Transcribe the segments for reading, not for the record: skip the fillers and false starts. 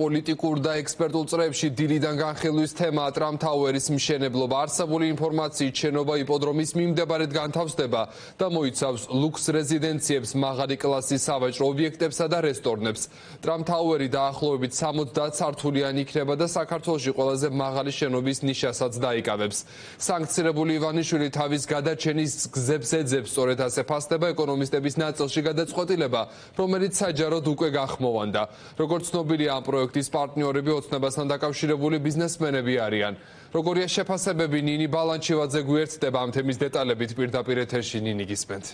პოლიტიკურ და ექსპერტულ წრეებში დილიდან განხილვის თემაა ტრამპ თაუერის მშენებლობა. არსებული ინფორმაციით შენობა იპოდრომის მიმდებარედ განთავსდება და მოიცავს ლუქს რეზიდენციებს, მაღალი კლასის სავაჭრო ობიექტებსა და რესტორნებს. ტრამპ თაუერი დაახლოებით 70 სართულიანი იქნება და საქართველოში ყველაზე მაღალი შენობის ნიშასაც დაიკავებს. სანქცირებული ივანიშვილი თავის გადარჩენის გზებს ეძებს, სწორედ ასე ფასდება ეკონომისტების ნაწილში გადაწყვეტილება, რომელიც საჯაროდ უკვე გახმოვანდა. როგორც ცნობილია, ამ პროექტის პარტნიორები ოცნებასთან დაკავშირებული ბიზნესმენები არიან. როგორია შეფასებები, ნინი ბალანჩივაძე გვერდდება ამ თემის დეტალებით პირდაპირ ეთერში. ნინი, გისმენთ.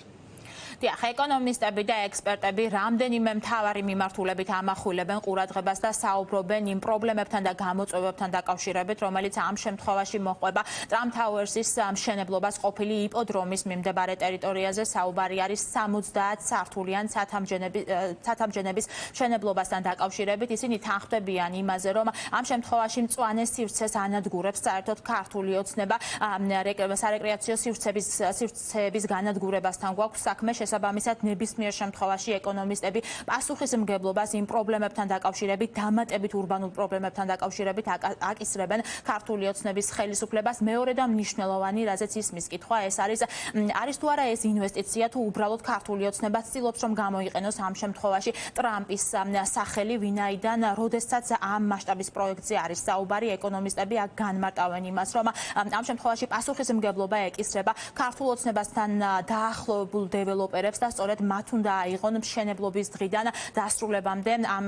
დიახ, ეკონომისტები და ექსპერტები რამდენიმე მთავარი მიმართულებით ამახვილებენ ყურადღებას და საუბრობენ იმ პრობლემებთან და გამოწვევებთან დაკავშირებით, რომელიც ამ შემთხვევაში მოჰყვება ტრამპ თაუერსის მშენებლობას ყოფილი იპოდრომის მიმდებარე ტერიტორიაზე. საუბარი არის 70 სართულიან ცათამბჯენების მშენებლობასთან დაკავშირებით. ისინი თანხმდებიან იმაზე, რომ ამ შემთხვევაში მწვანე სივრცეს ანადგურებს საერთოდ ქართული ოცნება სარეკრეაციო სივრცეების განადგურებასთან გვაქვს საქმე. შესაბამისად, ნებისმიერ შემთხვევაში ეკონომისტები პასუხისმგებლობას იმ პრობლემებთან დაკავშირებით, დამატებით ურბანულ პრობლემებთან დაკავშირებით აკისრებენ ქართული ოცნების ხელისუფლებას. მეორე და მნიშვნელოვანი, რაზეც ისმის კითხვა, ეს არის თუ არა ეს ინვესტიცია, თუ უბრალოდ ქართული ოცნება ცდილობს, რომ გამოიყენოს ამ შემთხვევაში ტრამპის სახელი, ვინაიდან როდესაც ამ მასშტაბის პროექტზე არის საუბარი, ეკონომისტები აქ განმარტავენ იმას, რომ ამ შემთხვევაში პასუხისმგებლობა ეკისრება ქართულ ოცნებასთან დაახლოებულ დეველოპერებს და სწორედ მათ უნდა აიღონ მშენებლობის დღიდან დასრულებამდე ამ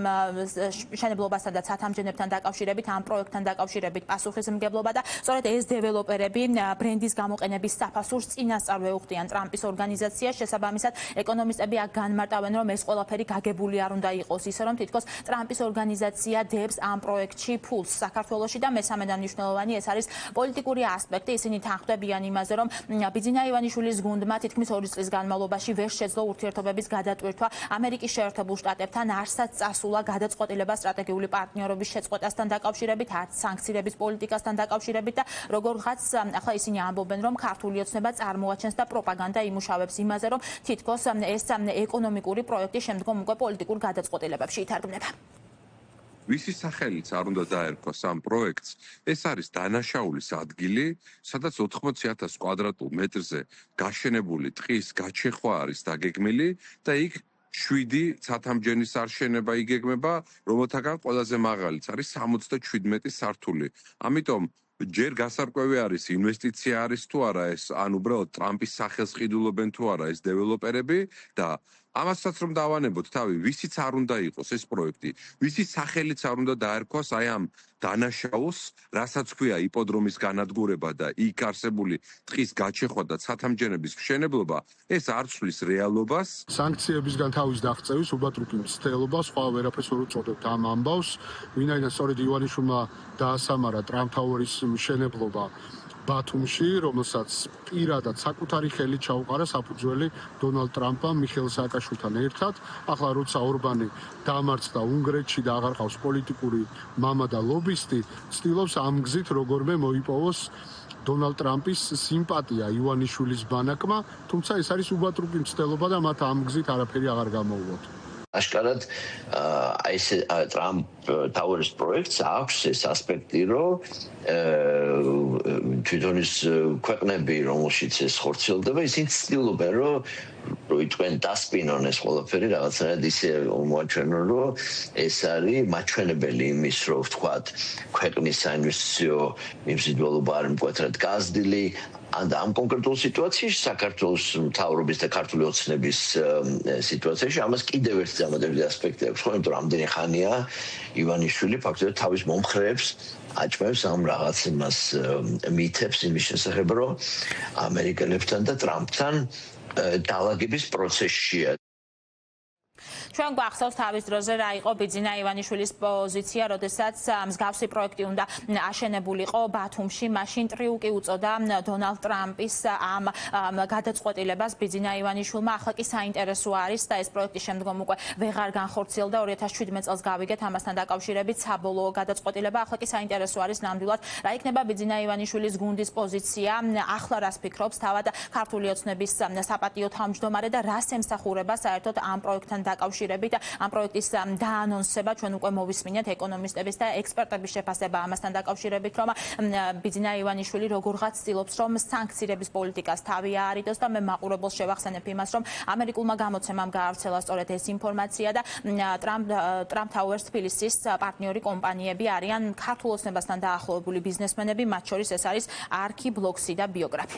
მშენებლობასთან და ცათამბჯენებთან დაკავშირებით, ამ პროექტთან დაკავშირებით პასუხისმგებლობა და სწორედ ეს დეველოპერები ბრენდის გამოყენების საფასურს წინასწარ ეუხდიან ტრამპის ორგანიზაციას. შესაბამისად, ეკონომისტები აქ განმარტავენ, რომ ეს ყველაფერი გაგებული არ უნდა იყოს ისე, რომ თითქოს ტრამპის ორგანიზაცია დებს ამ პროექტში ფულს საქართველოში და მესამე და მნიშვნელოვანი, ეს არის პოლიტიკური ასპექტი. ისინი თანხმდებიან იმაზე, რომ ბიძინა ივანიშვილის გუნდმა თითქმის 2 წლის განმავლობაში ვერ შეძლო ურთიერთობების გადატვირთვა ამერიკის შეერთებულ შტატებთან, არცაც წასულა გადაწყვეტილება სტრატეგიული პარტნიორობის შეწყვეტასთან დაკავშირებით, არც სანქციების პოლიტიკასთან დაკავშირებით და როგორღაც ახლა ისინი ამბობენ, რომ ქართული ოცნება წარმოაჩენს და პროპაგანდა იმუშავებს იმაზე, რომ თითქოს ეს ეკონომიკური პროექტი შემდგომ უკვე პოლიტიკურ გადაწყვეტილებებში ითარგმნება. ვისი სახელიც არ უნდა დაერქვას ამ პროექტს, ეს არის დანაშაულის ადგილი, სადაც 80,000 კვადრატულ მეტრზე გაშენებული ტყის გაჩეხვა არის დაგეგმილი და იქ 7 ცათამბჯენის არშენება იგეგმება, რომელთაგან ყველაზე მაღალიც არის 77 სართული. ამიტომ ჯერ გასარკვევი არის, ინვესტიცია არის თუ არა ეს, ან უბრალოდ ტრამპის სახელს ყიდულობენ თუ არა ეს დეველოპერები და ამასაც რომ დავანებოთ თავი, ვისიც არ უნდა იყოს ეს პროექტი, ვისიც სახელიც არ უნდა დაერქვას აი ამ დანაშაულს, რასაც ქვია იპოდრომის განადგურება და იქ არსებული ტყის გაჩეხვა და ცათამბჯენების მშენებლობა, ეს არ ცვლის რეალობას. სანქციებისგან თავის დაღწევის უბადრუკი მცდელობა, სხვა ვერაფერს ვერ უწოდებ ამ ამბავს, ვინაიდან სწორედ ივანიშვილმა დაასამარა ტრამპ თაუერის მშენებლობა ბათუმში, რომელსაც პირადად საკუთარი ხელით ჩაუყარა საფუძველი დონალდ ტრამპმა მიხეილ სააკაშვილთან ერთად. ახლა როცა ორბანი დამარცხდა უნგრეთში და აღარ ყავს პოლიტიკური მამა და ლობისტი, ცდილობს ამ გზით როგორმე მოიპოვოს დონალდ ტრამპის სიმპათია ივანიშვილის ბანაკმა, თუმცა ეს არის უბადრუკი მცდელობა და მათ ამ გზით არაფერი აღარ გამოუვათ. აშკარად ეს ტრამპ თაუერის პროექტს აქვს ეს ასპექტი, რომ თვითონ ის ქვეყნები, რომელშიც ეს ხორციელდება, ისინი ცდილობენ, რომ იტყვენ დასპინონ ეს ყველაფერი რაღაცნაირად ისე მოაჩვენონ, რომ ეს არის მაჩვენებელი იმის, რომ ვთქვათ, ქვეყნის საინვესტიციო მიმზიდველობა არ მკვეთრად გაზრდილი. ამ კონკრეტულ სიტუაციაში საქართველოს მთავრობის და ქართული ოცნების სიტუაციაში ამას კიდევ ერთი დამატებითი ასპექტი აქვს, ხო, იმიტომ რომ ამდენი ხანია ივანიშვილი ფაქტობრივად თავის მომხრეებს აჭმევს ამ რაღაც იმას მითებს იმის შესახებ, რომ ამერიკელებთან და ტრამპთან დაალაგების პროცესშია. ჩვენ გვახსოვს თავის დროზე რა იყო ბიძინა ივანიშვილის პოზიცია, როდესაც მსგავსი პროექტი უნდა აშენებულიყო ბათუმში, მაშინ ტრიუკი უწოდა დონალდ ტრამპის ამ გადაწყვეტილებას ბიძინა ივანიშვილმა. ახლა კი საინტერესო არის და ეს პროექტი შემდგომ უკვე ვეღარ განხორციელდა, 2017 წელს გავიგეთ ამასთან დაკავშირებით საბოლოო გადაწყვეტილება. ახლა კი საინტერესო არის ნამდვილად რა იქნება ბიძინა ივანიშვილის გუნდის პოზიცია, ახლა რას ფიქრობს თავად ქართული ოცნების საპატიო თავმჯდომარე და რას ემსახურება საერთოდ ამ პროექტთან დაკავშირებით. დაკავშირებით ამ პროექტის დაანონსება ჩვენ უკვე მოვისმინეთ ეკონომისტების და ექსპერტების შეფასება ამასთან დაკავშირებით, რომ ბიძინა ივანიშვილი როგორღაც ცდილობს, რომ სანქციების პოლიტიკას თავი აარიდოს და მე მაყურებელს შევახსენებ იმას, რომ ამერიკულმა გამოცემამ გაავრცელა სწორედ ეს ინფორმაცია და Trump Towers თბილისის პარტნიორი კომპანიები არიან ქართულ ოცნებასთან დაახლოებული ბიზნესმენები, მათ შორის ეს არის არქი ბლოქსი და ბიოგრაფი.